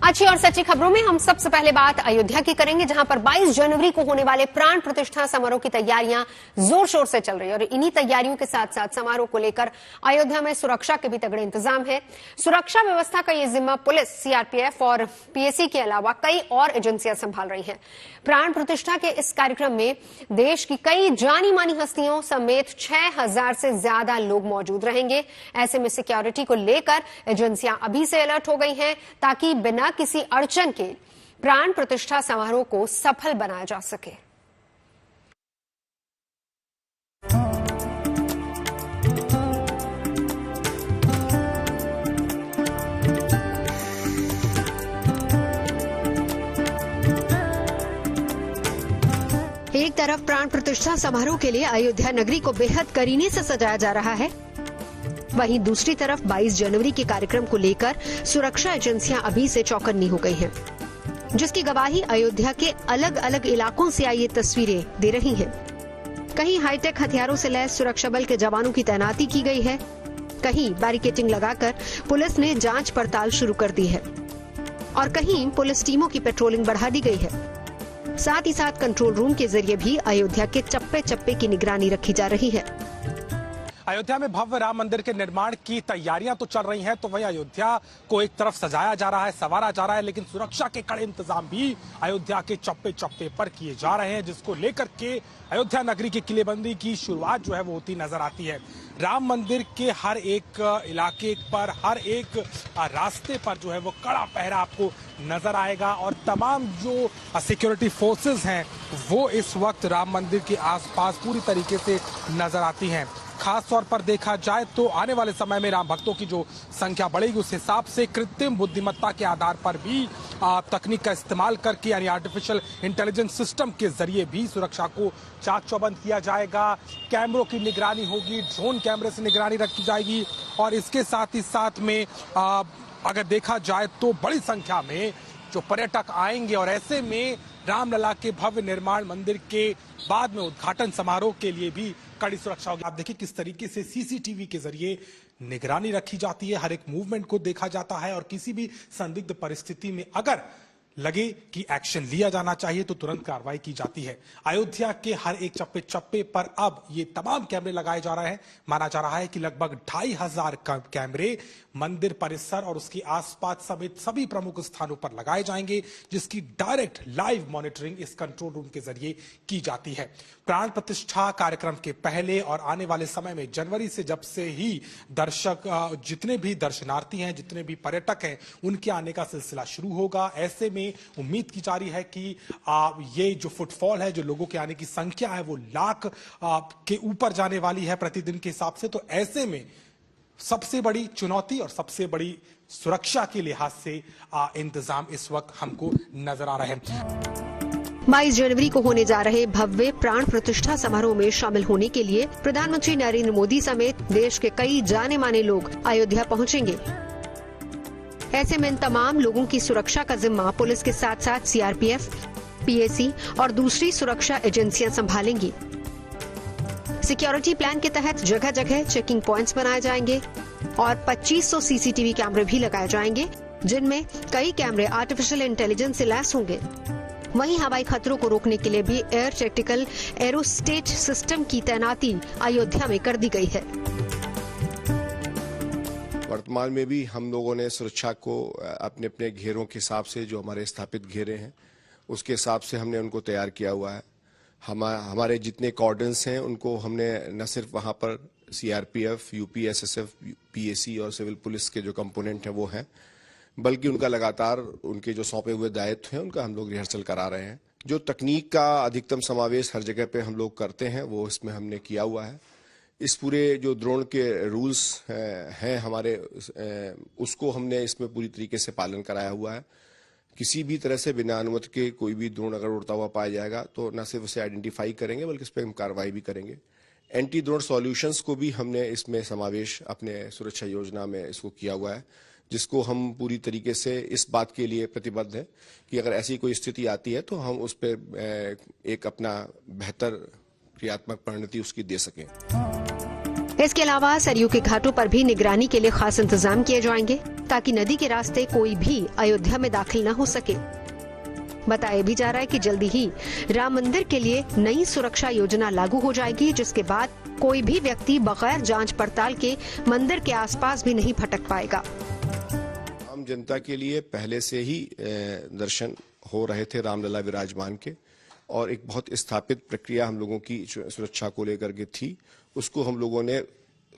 अच्छी और सच्ची खबरों में हम सबसे पहले बात अयोध्या की करेंगे, जहां पर 22 जनवरी को होने वाले प्राण प्रतिष्ठा समारोह की तैयारियां जोर शोर से चल रही है और इन्हीं तैयारियों के साथ साथ समारोह को लेकर अयोध्या में सुरक्षा के भी तगड़े इंतजाम है। सुरक्षा व्यवस्था का ये जिम्मा पुलिस, सीआरपीएफ और पीएसी के अलावा कई और एजेंसियां संभाल रही हैं। प्राण प्रतिष्ठा के इस कार्यक्रम में देश की कई जानी मानी हस्तियों समेत 6000 से ज्यादा लोग मौजूद रहेंगे। ऐसे में सिक्योरिटी को लेकर एजेंसियां अभी से अलर्ट हो गई हैं ताकि बिना किसी अड़चन के प्राण प्रतिष्ठा समारोह को सफल बनाया जा सके। एक तरफ प्राण प्रतिष्ठा समारोह के लिए अयोध्या नगरी को बेहद करीने से सजाया जा रहा है, वहीं दूसरी तरफ 22 जनवरी के कार्यक्रम को लेकर सुरक्षा एजेंसियां अभी से चौकन्नी हो गई हैं, जिसकी गवाही अयोध्या के अलग अलग इलाकों से आई ये तस्वीरें दे रही हैं। कहीं हाईटेक हथियारों से लैस सुरक्षा बल के जवानों की तैनाती की गई है, कहीं बैरिकेडिंग लगाकर पुलिस ने जांच पड़ताल शुरू कर दी है और कहीं पुलिस टीमों की पेट्रोलिंग बढ़ा दी गई है। साथ ही साथ कंट्रोल रूम के जरिए भी अयोध्या के चप्पे चप्पे की निगरानी रखी जा रही है। अयोध्या में भव्य राम मंदिर के निर्माण की तैयारियां तो चल रही हैं, तो वहीं अयोध्या को एक तरफ सजाया जा रहा है, संवारा जा रहा है, लेकिन सुरक्षा के कड़े इंतजाम भी अयोध्या के चप्पे चप्पे पर किए जा रहे हैं, जिसको लेकर के अयोध्या नगरी की किलेबंदी की शुरुआत जो है वो होती नजर आती है। राम मंदिर के हर एक इलाके पर, हर एक रास्ते पर जो है वो कड़ा पहरा आपको नजर आएगा और तमाम जो सिक्योरिटी फोर्सेस हैं वो इस वक्त राम मंदिर के आसपास पूरी तरीके से नजर आती हैं। खास तौर पर देखा जाए तो आने वाले समय में राम भक्तों की जो संख्या बढ़ेगी उस हिसाब से कृत्रिम बुद्धिमत्ता के आधार पर भी तकनीक का इस्तेमाल करके, यानी आर्टिफिशियल इंटेलिजेंस सिस्टम के जरिए भी सुरक्षा को चाक चौबंद किया जाएगा। कैमरों की निगरानी होगी, ड्रोन कैमरे से निगरानी रखी जाएगी और इसके साथ ही साथ में अगर देखा जाए तो बड़ी संख्या में जो पर्यटक आएंगे और ऐसे में रामलला के भव्य निर्माण मंदिर के बाद में उद्घाटन समारोह के लिए भी कड़ी सुरक्षा होगी। आप देखिए किस तरीके से सीसीटीवी के जरिए निगरानी रखी जाती है, हर एक मूवमेंट को देखा जाता है और किसी भी संदिग्ध परिस्थिति में अगर लगे कि एक्शन लिया जाना चाहिए तो तुरंत कार्रवाई की जाती है। अयोध्या के हर एक चप्पे चप्पे पर अब ये तमाम कैमरे लगाए जा रहे हैं। माना जा रहा है कि लगभग 2500 कैमरे मंदिर परिसर और उसके आसपास समेत सभी प्रमुख स्थानों पर लगाए जाएंगे, जिसकी डायरेक्ट लाइव मॉनिटरिंग इस कंट्रोल रूम के जरिए की जाती है। प्राण प्रतिष्ठा कार्यक्रम के पहले और आने वाले समय में जनवरी से जब से ही दर्शक, जितने भी दर्शनार्थी हैं, जितने भी पर्यटक हैं, उनके आने का सिलसिला शुरू होगा। ऐसे में उम्मीद की जा रही है कि ये जो फुटफॉल है, जो लोगों के आने की संख्या है, वो लाख के ऊपर जाने वाली है प्रतिदिन के हिसाब से। तो ऐसे में सबसे बड़ी चुनौती और सबसे बड़ी सुरक्षा के लिहाज से इंतजाम इस वक्त हमको नजर आ रहे हैं। 22 जनवरी को होने जा रहे भव्य प्राण प्रतिष्ठा समारोह में शामिल होने के लिए प्रधानमंत्री नरेंद्र मोदी समेत देश के कई जाने माने लोग अयोध्या पहुंचेंगे। ऐसे में इन तमाम लोगों की सुरक्षा का जिम्मा पुलिस के साथ साथ सीआरपीएफ, पीएसी और दूसरी सुरक्षा एजेंसियां संभालेंगी। सिक्योरिटी प्लान के तहत जगह जगह चेकिंग पॉइंट्स बनाए जाएंगे और 2500 सीसीटीवी कैमरे भी लगाए जाएंगे, जिनमें कई कैमरे आर्टिफिशियल इंटेलिजेंस से लैस होंगे। वहीं हवाई खतरों को रोकने के लिए भी एयर टैक्टिकल एरोस्टेट सिस्टम की तैनाती अयोध्या में कर दी गई है। वर्तमान में भी हम लोगों ने सुरक्षा को अपने अपने घेरों के हिसाब से, जो हमारे स्थापित घेरे हैं उसके हिसाब से हमने उनको तैयार किया हुआ है। हमारे जितने कॉर्डन्स हैं उनको हमने न सिर्फ वहाँ पर सीआरपीएफ, यूपी, एसएसएफ, पीएसी और सिविल पुलिस के जो कंपोनेंट हैं वो हैं, बल्कि उनका लगातार उनके जो सौंपे हुए दायित्व हैं उनका हम लोग रिहर्सल करा रहे हैं। जो तकनीक का अधिकतम समावेश हर जगह पे हम लोग करते हैं वो इसमें हमने किया हुआ है। इस पूरे जो ड्रोन के रूल्स हैं हमारे, उसको हमने इसमें पूरी तरीके से पालन कराया हुआ है। किसी भी तरह से बिना अनुमति के कोई भी ड्रोन अगर उड़ता हुआ पाया जाएगा तो न सिर्फ उसे आइडेंटिफाई करेंगे बल्कि इस पर हम कार्रवाई भी करेंगे। एंटी ड्रोन सॉल्यूशंस को भी हमने इसमें समावेश अपने सुरक्षा योजना में इसको किया हुआ है, जिसको हम पूरी तरीके से इस बात के लिए प्रतिबद्ध है कि अगर ऐसी कोई स्थिति आती है तो हम उस पर एक अपना बेहतर क्रियात्मक परिणति उसकी दे सकें। इसके अलावा सरयू के घाटों पर भी निगरानी के लिए खास इंतजाम किए जाएंगे। ताकि नदी के रास्ते कोई भी अयोध्या में दाखिल न हो सके। बताया भी जा रहा है कि जल्दी ही राम मंदिर के लिए नई सुरक्षा योजना लागू हो जाएगी, जिसके बाद कोई भी व्यक्ति बगैर जांच पड़ताल के मंदिर के आसपास भी नहीं भटक पाएगा। आम जनता के लिए पहले से ही दर्शन हो रहे थे रामलला विराजमान के, और एक बहुत स्थापित प्रक्रिया हम लोगों की सुरक्षा को लेकर के थी। उसको हम लोगों ने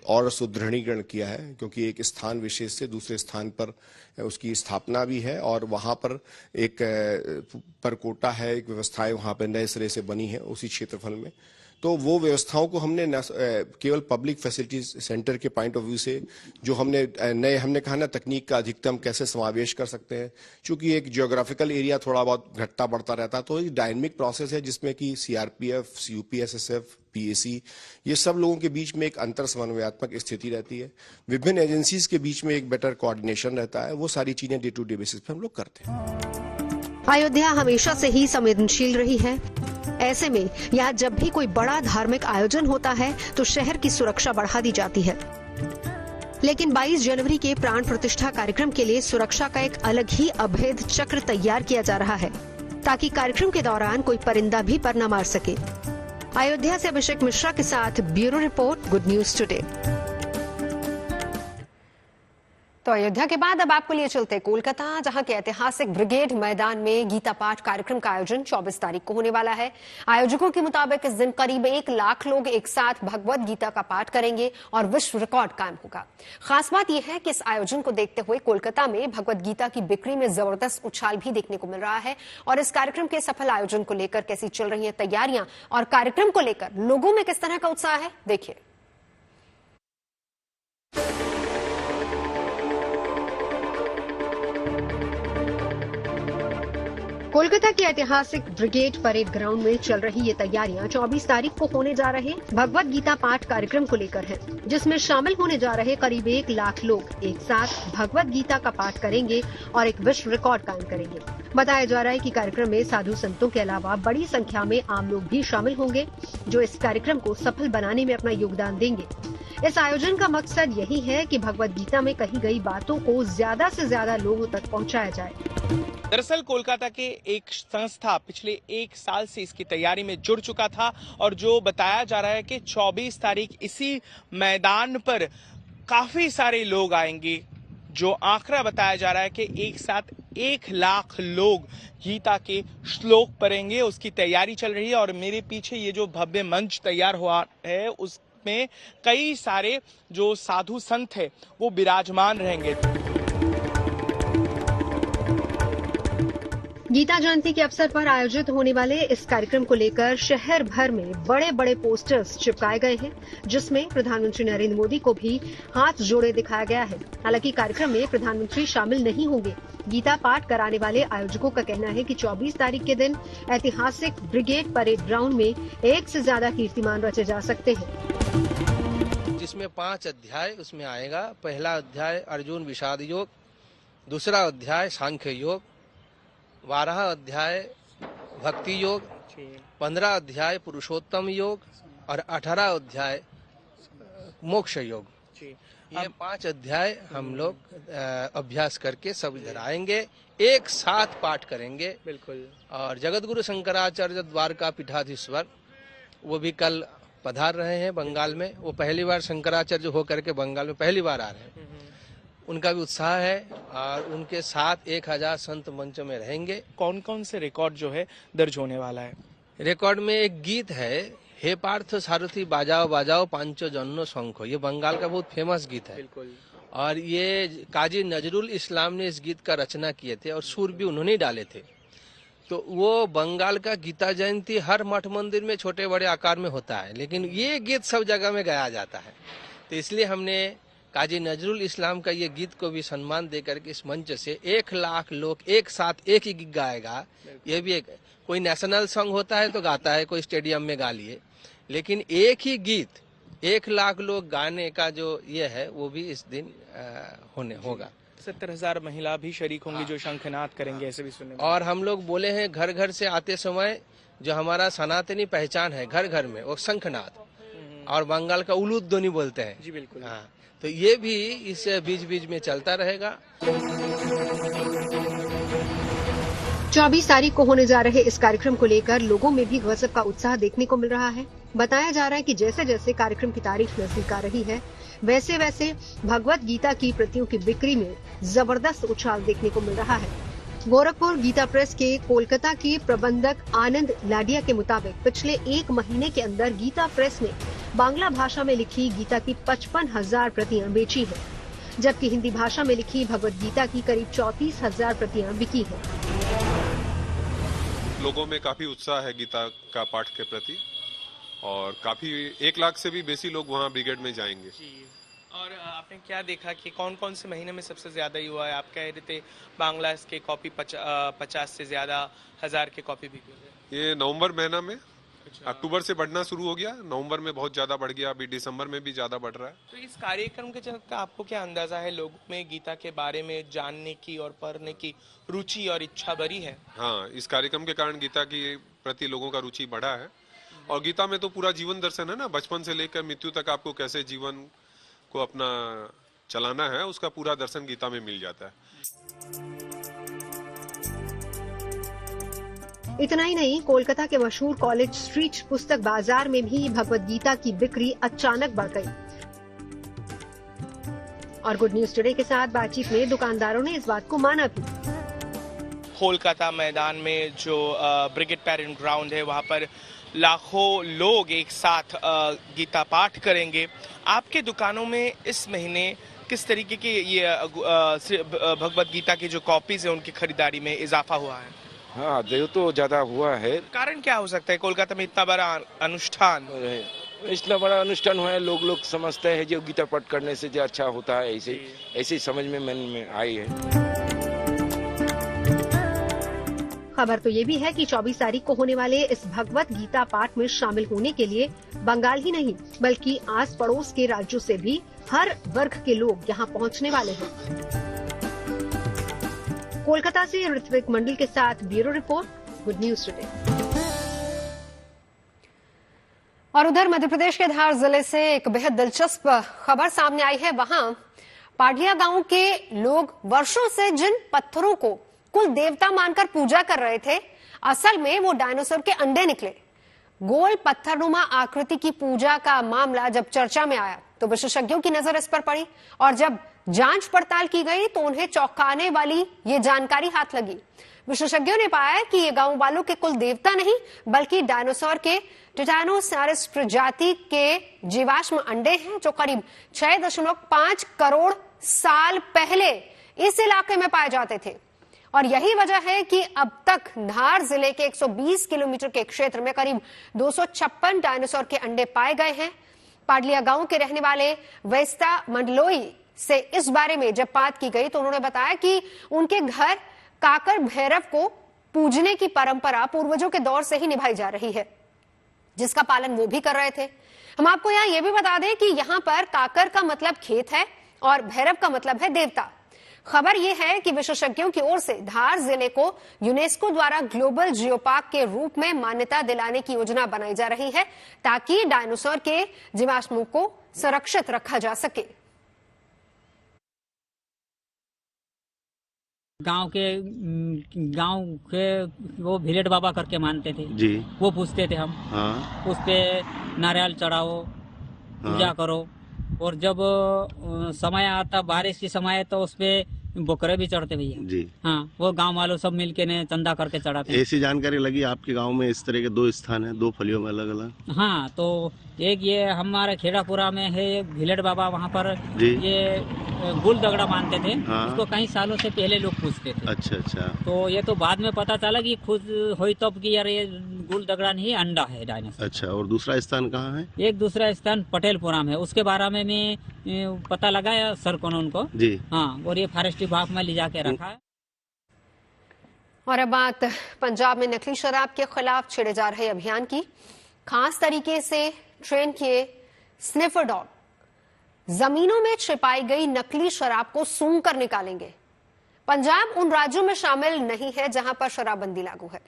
और सुदृढ़ीकरण किया है, क्योंकि एक स्थान विशेष से दूसरे स्थान पर उसकी स्थापना भी है और वहां पर एक परकोटा है, एक व्यवस्थाएं वहां पर नए सिरे से बनी है उसी क्षेत्रफल में। तो वो व्यवस्थाओं को हमने केवल पब्लिक फैसिलिटीज सेंटर के पॉइंट ऑफ व्यू से जो हमने कहा ना, तकनीक का अधिकतम कैसे समावेश कर सकते हैं, क्योंकि एक जियोग्राफिकल एरिया थोड़ा बहुत घटता बढ़ता रहता है, तो एक डायनेमिक प्रोसेस है जिसमें कि सीआरपीएफ, यूपीएसएसएफ, पीएसी, ये सब लोगों के बीच में एक अंतर समन्वयात्मक स्थिति रहती है, विभिन्न एजेंसीज के बीच में एक बेटर कोऑर्डिनेशन रहता है। वो सारी चीजें डे टू डे बेसिस पे हम लोग करते हैं। अयोध्या हमेशा से ही संवेदनशील रही है। ऐसे में यहाँ जब भी कोई बड़ा धार्मिक आयोजन होता है तो शहर की सुरक्षा बढ़ा दी जाती है। लेकिन 22 जनवरी के प्राण प्रतिष्ठा कार्यक्रम के लिए सुरक्षा का एक अलग ही अभेद चक्र तैयार किया जा रहा है, ताकि कार्यक्रम के दौरान कोई परिंदा भी पर न मार सके। अयोध्या से अभिषेक मिश्रा के साथ bureau report, good news today. तो अयोध्या के बाद अब आपको लिए चलते कोलकाता, जहां के ऐतिहासिक ब्रिगेड मैदान में गीता पाठ कार्यक्रम का आयोजन 24 तारीख को होने वाला है। आयोजकों के मुताबिक इस दिन करीब 1 लाख लोग एक साथ भगवत गीता का पाठ करेंगे और विश्व रिकॉर्ड कायम होगा। खास बात यह है कि इस आयोजन को देखते हुए कोलकाता में भगवत गीता की बिक्री में जबरदस्त उछाल भी देखने को मिल रहा है। और इस कार्यक्रम के सफल आयोजन को लेकर कैसी चल रही है तैयारियां और कार्यक्रम को लेकर लोगों में किस तरह का उत्साह है, देखिए। कोलकाता के ऐतिहासिक ब्रिगेड परेड ग्राउंड में चल रही ये तैयारियां 24 तारीख को होने जा रहे भगवत गीता पाठ कार्यक्रम को लेकर है, जिसमें शामिल होने जा रहे करीब 1 लाख लोग एक साथ भगवत गीता का पाठ करेंगे और एक विश्व रिकॉर्ड कायम करेंगे। बताया जा रहा है कि कार्यक्रम में साधु संतों के अलावा बड़ी संख्या में आम लोग भी शामिल होंगे, जो इस कार्यक्रम को सफल बनाने में अपना योगदान देंगे। इस आयोजन का मकसद यही है कि भगवत गीता में कही गई बातों को ज्यादा से ज्यादा लोगों तक पहुंचाया जाए। दरअसल कोलकाता के एक संस्था पिछले 1 साल से इसकी तैयारी में जुड़ चुका था, और जो बताया जा रहा है कि 24 तारीख इसी मैदान पर काफी सारे लोग आएंगे। जो आंकड़ा बताया जा रहा है कि एक साथ 1 लाख लोग गीता के श्लोक पढ़ेंगे, उसकी तैयारी चल रही है। और मेरे पीछे ये जो भव्य मंच तैयार हुआ है उसमें कई सारे जो साधु संत है वो विराजमान रहेंगे। गीता जयंती के अवसर पर आयोजित होने वाले इस कार्यक्रम को लेकर शहर भर में बड़े बड़े पोस्टर्स चिपकाए गए हैं, जिसमें प्रधानमंत्री नरेंद्र मोदी को भी हाथ जोड़े दिखाया गया है। हालांकि कार्यक्रम में प्रधानमंत्री शामिल नहीं होंगे। गीता पाठ कराने वाले आयोजकों का कहना है कि 24 तारीख के दिन ऐतिहासिक ब्रिगेड परेड ग्राउंड में 1 से ज्यादा कीर्तिमान रचे जा सकते हैं, जिसमें 5 अध्याय उसमें आएगा। पहला अध्याय अर्जुन विषाद योग, दूसरा अध्याय सांख्य योग, 12 अध्याय भक्ति योग, 15 अध्याय पुरुषोत्तम योग और 18 अध्याय मोक्ष योग। ये 5 अध्याय हम लोग अभ्यास करके सब इधर आएंगे, एक साथ पाठ करेंगे। बिल्कुल। और जगत गुरु शंकराचार्य द्वारका पीठाधीश्वर वो भी कल पधार रहे हैं बंगाल में। वो पहली बार शंकराचार्य होकर के बंगाल में पहली बार आ रहे हैं। उनका भी उत्साह है और उनके साथ 1000 संत मंच में रहेंगे। कौन कौन से रिकॉर्ड जो है दर्ज होने वाला है? रिकॉर्ड में एक गीत है, हे पार्थ सारथी बाजाओ बाजाओ पांचो जन्नो शंखो। ये बंगाल का बहुत फेमस गीत है। बिल्कुल। और ये काजी नजरुल इस्लाम ने इस गीत का रचना किए थे और सुर भी उन्होंने डाले थे। तो वो बंगाल का गीता जयंती हर मठ मंदिर में छोटे बड़े आकार में होता है, लेकिन ये गीत सब जगह में गाया जाता है। तो इसलिए हमने काजी नजरुल इस्लाम का ये गीत को भी सम्मान देकर के इस मंच से 1 लाख लोग एक साथ एक ही गीत गाएगा। ये भी एक कोई नेशनल सॉन्ग होता है तो गाता है, कोई स्टेडियम में गा लिए, लेकिन एक ही गीत 1 लाख लोग गाने का जो ये है वो भी इस दिन होने होगा। 70,000 महिला भी शरीक होंगी जो शंखनाद करेंगे, ऐसे भी सुनने में। और हम लोग बोले हैं घर घर से आते समय जो हमारा सनातनी पहचान है घर घर में वो शंखनाद और बंगाल का उलूद ध्वनि बोलते हैं। जी बिल्कुल। हाँ, तो ये भी इस बीच बीच में चलता रहेगा। 24 तारीख को होने जा रहे इस कार्यक्रम को लेकर लोगों में भी गजब का उत्साह देखने को मिल रहा है। बताया जा रहा है कि जैसे जैसे कार्यक्रम की तारीख नजदीक आ रही है, वैसे वैसे भगवत गीता की प्रतियों की बिक्री में जबरदस्त उछाल देखने को मिल रहा है। गोरखपुर गीता प्रेस के कोलकाता के प्रबंधक आनंद लाडिया के मुताबिक पिछले 1 महीने के अंदर गीता प्रेस ने बांग्ला भाषा में लिखी गीता की 55,000 प्रतियां बेची हैं, जबकि हिंदी भाषा में लिखी भगवत गीता की करीब 34,000 प्रतियां बिकी हैं। लोगों में काफी उत्साह है गीता का पाठ के प्रति और काफी 1 लाख से भी बेसी लोग वहाँ ब्रिगेड में जाएंगे। और आपने क्या देखा कि कौन कौन से महीने में सबसे ज्यादा हुआ है? आप कह रहे थे बांग्ला के कॉपी 50 से ज्यादा 1000 के कॉपी बिके। ये नवंबर महीना में, अक्टूबर से बढ़ना शुरू हो गया, नवंबर में बहुत ज्यादा बढ़ गया, अभी दिसंबर में भी ज्यादा बढ़ रहा है। तो इस कार्यक्रम के चलते आपको क्या अंदाजा है, लोगों में गीता के बारे में जानने की और पढ़ने की रुचि और इच्छा बढ़ी है? हाँ, इस कार्यक्रम के कारण गीता के प्रति लोगों का रुचि बढ़ा है। और गीता में तो पूरा जीवन दर्शन है ना, बचपन से लेकर मृत्यु तक आपको कैसे जीवन को अपना चलाना है, उसका पूरा दर्शन गीता में मिल जाता है। इतना ही नहीं, कोलकाता के मशहूर कॉलेज स्ट्रीट पुस्तक बाजार में भी भगवत गीता की बिक्री अचानक बढ़ गई। और गुड न्यूज टुडे के साथ बातचीत में दुकानदारों ने इस बात को माना भी। कोलकाता मैदान में जो ब्रिगेड पैरेड ग्राउंड है, वहां पर लाखों लोग एक साथ गीता पाठ करेंगे। आपके दुकानों में इस महीने किस तरीके के ये भगवत गीता की जो कॉपीज है उनकी खरीदारी में इजाफा हुआ है? हाँ, देव तो ज्यादा हुआ है। कारण क्या हो सकता है? कोलकाता में इतना बड़ा अनुष्ठान हुआ है, लोग समझते हैं जो गीता पाठ करने से जो अच्छा होता है, ऐसे समझ में मन में आई है। खबर तो ये भी है कि 24 तारीख को होने वाले इस भगवत गीता पाठ में शामिल होने के लिए बंगाल ही नहीं बल्कि आस पड़ोस के राज्यों से भी हर वर्ग के लोग यहाँ पहुँचने वाले हैं। कोलकाता से ऋत्विक मंडल के साथ bureau report, good news today. और उधर मध्य प्रदेश के धार जिले से एक बेहद दिलचस्प खबर सामने आई है। वहां पाडलिया गांव के लोग वर्षों से जिन पत्थरों को कुल देवता मानकर पूजा कर रहे थे, असल में वो डायनासोर के अंडे निकले। गोल पत्थरनुमा आकृति की पूजा का मामला जब चर्चा में आया तो विशेषज्ञों की नजर इस पर पड़ी और जब जांच पड़ताल की गई तो उन्हें चौंकाने वाली ये जानकारी हाथ लगी। विशेषज्ञों ने पाया कि ये गांव वालों के कुल देवता नहीं बल्कि डायनासोर के टिटानोसॉरस प्रजाति के जीवाश्म अंडे हैं, जो करीब 6.5 करोड़ साल पहले इस इलाके में पाए जाते थे। और यही वजह है कि अब तक धार जिले के 120 किलोमीटर के क्षेत्र में करीब 256 डायनासोर के अंडे पाए गए हैं। पाडलिया गांव के रहने वाले वेस्ता मंडलोई से इस बारे में जब बात की गई तो उन्होंने बताया कि उनके घर काकर भैरव को पूजने की परंपरा पूर्वजों के दौर से ही निभाई जा रही है, जिसका पालन वो भी कर रहे थे। हम आपको यहाँ ये भी बता दें कि यहाँ पर काकर का मतलब खेत है और भैरव का मतलब है देवता। खबर यह है कि विशेषज्ञों की ओर से धार जिले को यूनेस्को द्वारा ग्लोबल जियोपार्क के रूप में मान्यता दिलाने की योजना बनाई जा रही है ताकि डायनासोर के जीवाश्मों को सुरक्षित रखा जा सके। गांव के वो भिलेट बाबा करके मानते थे जी, वो पूछते थे हम। हाँ। उस पे नारियल चढ़ाओ, पूजा करो, और जब समय आता बारिश की समय तो उस पे बकरे भी चढ़ते भैया जी। हाँ, वो गांव वालों सब मिलके ने चंदा करके चढ़ाते। ऐसी जानकारी लगी आपके गांव में इस तरह के 2 स्थान हैं, 2 फलियों में अलग अलग? हाँ, तो एक ये हमारे खेड़ापुरा में है एक भिलेट बाबा, वहाँ पर ये गुल दगड़ा मानते थे। हाँ। उसको कई सालों से पहले लोग पूछते थे। अच्छा अच्छा। तो ये तो बाद में पता चला कि खुद हुई तब कि यार ये गुल दगड़ा नहीं अंडा है डायनासोर। अच्छा, और दूसरा स्थान कहाँ है? एक दूसरा स्थान पटेलपुरा में है, उसके बारे में पता लगाया सर को उनको जी। हाँ, और ये फॉरेस्ट विभाग में ले जाके रखा है। और अब बात पंजाब में नकली शराब के खिलाफ छेड़े जा रहे अभियान की। खास तरीके से ट्रेन किए स्निफर डॉग जमीनों में छिपाई गई नकली शराब को सूंघ कर निकालेंगे। पंजाब उन राज्यों में शामिल नहीं है जहां पर शराबबंदी लागू है,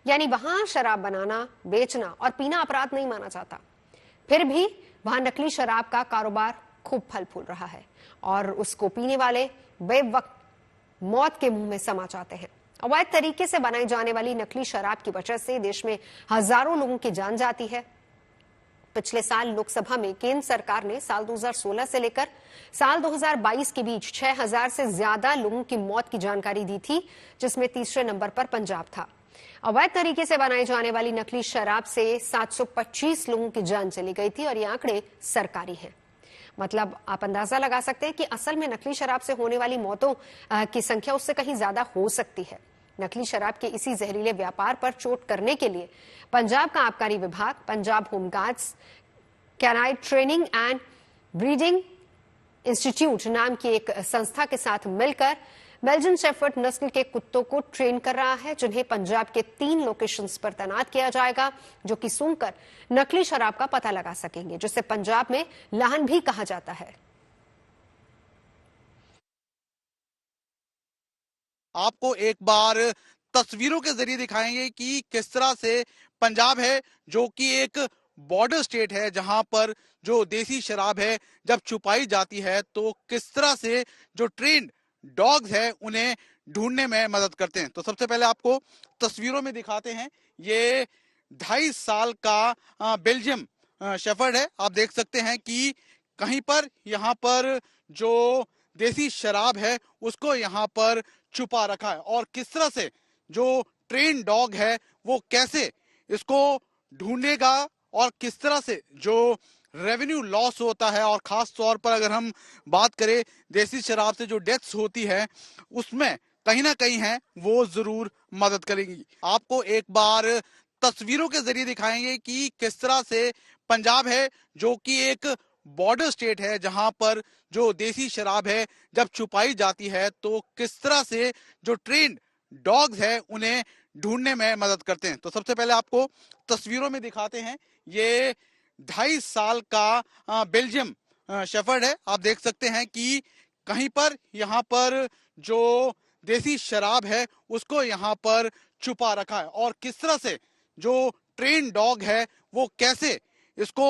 यानी वहां शराब बनाना, बेचना और पीना अपराध नहीं माना जाता। फिर भी वहां नकली शराब का कारोबार खूब फल फूल रहा है और उसको पीने वाले बेवक्त मौत के मुंह में समा जाते हैं। अवैध तरीके से बनाई जाने वाली नकली शराब की वजह से देश में हजारों लोगों की जान जाती है। पिछले साल लोकसभा में केंद्र सरकार ने साल 2016 से लेकर साल 2022 के बीच 6000 से ज्यादा लोगों की मौत की जानकारी दी थी, जिसमें तीसरे नंबर पर पंजाब था। अवैध तरीके से बनाई जाने वाली नकली शराब से 725 लोगों की जान चली गई थी और ये आंकड़े सरकारी हैं। मतलब आप अंदाजा लगा सकते हैं कि असल में नकली शराब से होने वाली मौतों की संख्या उससे कहीं ज्यादा हो सकती है। नकली शराब के इसी जहरीले व्यापार पर चोट करने के लिए पंजाब का आबकारी विभाग, Punjab home guards, canine training and breeding institute नाम की एक संस्था के साथ मिलकर बेल्जियन शेफर्ड नस्ल के कुत्तों को ट्रेन कर रहा है, जिन्हें पंजाब के 3 लोकेशंस पर तैनात किया जाएगा, जो कि सूंघकर नकली शराब का पता लगा सकेंगे, जिसे पंजाब में लाहन भी कहा जाता है। आपको एक बार तस्वीरों के जरिए दिखाएंगे कि किस तरह से पंजाब है, जो कि एक बॉर्डर स्टेट है, जहां पर जो देसी शराब है जब छुपाई जाती है तो किस तरह से जो ट्रेन्ड डॉग्स है उन्हें ढूंढने में मदद करते हैं। तो सबसे पहले आपको तस्वीरों में दिखाते हैं, ये 2.5 साल का बेल्जियम शेफर्ड है। आप देख सकते हैं कि कहीं पर यहाँ पर जो देसी शराब है उसको यहाँ पर छुपा रखा है और किस तरह से जो ट्रेन डॉग है वो कैसे इसको ढूंढेगा और किस तरह से जो रेवेन्यू लॉस होता है, और खास तौर पर अगर हम बात करें देसी शराब से जो डेथ्स होती है उसमें कहीं ना कहीं है वो जरूर मदद करेंगी। आपको एक बार तस्वीरों के जरिए दिखाएंगे कि किस तरह से पंजाब है, जो कि एक बॉर्डर स्टेट है, जहां पर जो देसी शराब है जब छुपाई जाती है तो किस तरह से जो ट्रेन्ड डॉग्स है उन्हें ढूंढने में मदद करते हैं। तो सबसे पहले आपको तस्वीरों में दिखाते हैं, ये 2.5 साल का बेल्जियम शेफर्ड है। आप देख सकते हैं कि कहीं पर यहाँ पर जो देसी शराब है उसको यहाँ पर छुपा रखा है और किस तरह से जो ट्रेन डॉग है वो कैसे इसको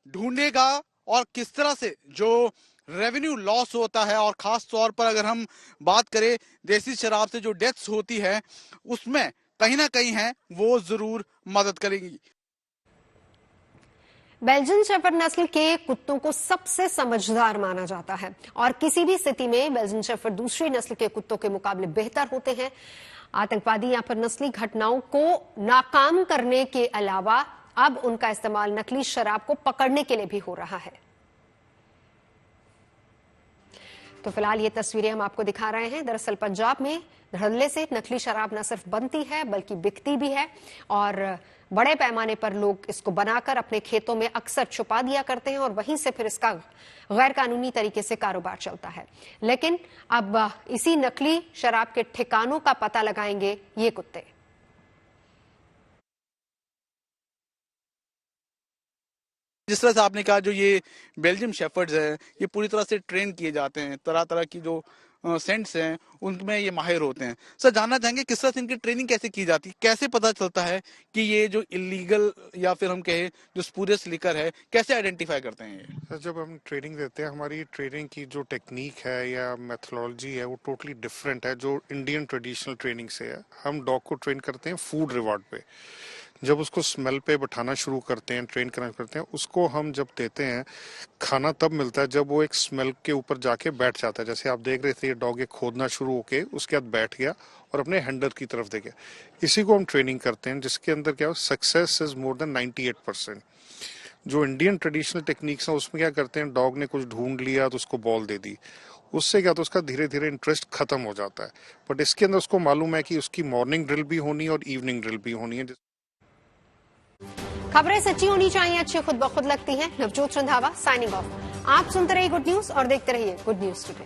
ढूंढेगा और किस तरह से जो रेवेन्यू लॉस होता है, और खास तौर पर अगर हम बात करें देसी शराब से जो डेथ्स होती है उसमें कहीं ना कहीं है वो जरूर मदद करेंगी। बेल्जियन शेफर्ड नस्ल के कुत्तों को सबसे समझदार माना जाता है और किसी भी स्थिति में बेल्जियन शेफर्ड दूसरी नस्ल के कुत्तों के मुकाबले बेहतर होते हैं। आतंकवादी या फिर नस्ली घटनाओं को नाकाम करने के अलावा अब उनका इस्तेमाल नकली शराब को पकड़ने के लिए भी हो रहा है। तो फिलहाल ये तस्वीरें हम आपको दिखा रहे हैं। दरअसल पंजाब में धड़ल्ले से नकली शराब न सिर्फ बनती है बल्कि बिकती भी है और बड़े पैमाने पर लोग इसको बनाकर अपने खेतों में अक्सर छुपा दिया करते हैं और वहीं से फिर इसका गैर कानूनी तरीके से कारोबार चलता है। लेकिन अब इसी नकली शराब के ठिकानों का पता लगाएंगे ये कुत्ते। जिस तरह से आपने कहा, जो ये बेल्जियम शेफर्ड्स है ये पूरी तरह से ट्रेन किए जाते हैं, तरह तरह की जो सेंट्स हैं उनमें ये माहिर होते हैं। सर, जानना चाहेंगे किस तरह से इनकी ट्रेनिंग कैसे की जाती है, कैसे पता चलता है कि ये जो इलीगल या फिर हम कहें जो स्पूरियस लिकर है कैसे आइडेंटिफाई करते हैं ये? सर, जब हम ट्रेनिंग देते हैं, हमारी ट्रेनिंग की जो टेक्निक है या मेथोडोलॉजी है वो टोटली डिफरेंट है जो इंडियन ट्रेडिशनल ट्रेनिंग से है। हम डॉग को ट्रेन करते हैं फूड रिवॉर्ड पे। जब उसको स्मेल पे बैठाना शुरू करते हैं, ट्रेन करना करते हैं, उसको हम जब देते हैं खाना तब मिलता है जब वो एक स्मेल के ऊपर जाके बैठ जाता है। जैसे आप देख रहे थे, ये डॉग खोदना शुरू होके उसके बाद बैठ गया और अपने हैंडल की तरफ देखे। इसी को हम ट्रेनिंग करते हैं, जिसके अंदर क्या हो, सक्सेस इज मोर देन 98%। जो इंडियन ट्रेडिशनल टेक्निक्स है उसमें क्या करते हैं, डॉग ने कुछ ढूंढ लिया तो उसको बॉल दे दी, उससे क्या तो उसका धीरे धीरे इंटरेस्ट खत्म हो जाता है। बट इसके अंदर उसको मालूम है कि उसकी मॉर्निंग ड्रिल भी होनी है और इवनिंग ड्रिल भी होनी है। खबरें सच्ची होनी चाहिए, अच्छी खुद ब खुद लगती हैं। Navjot Randhawa signing off. आप सुनते रहिए गुड न्यूज और देखते रहिए गुड न्यूज टुडे।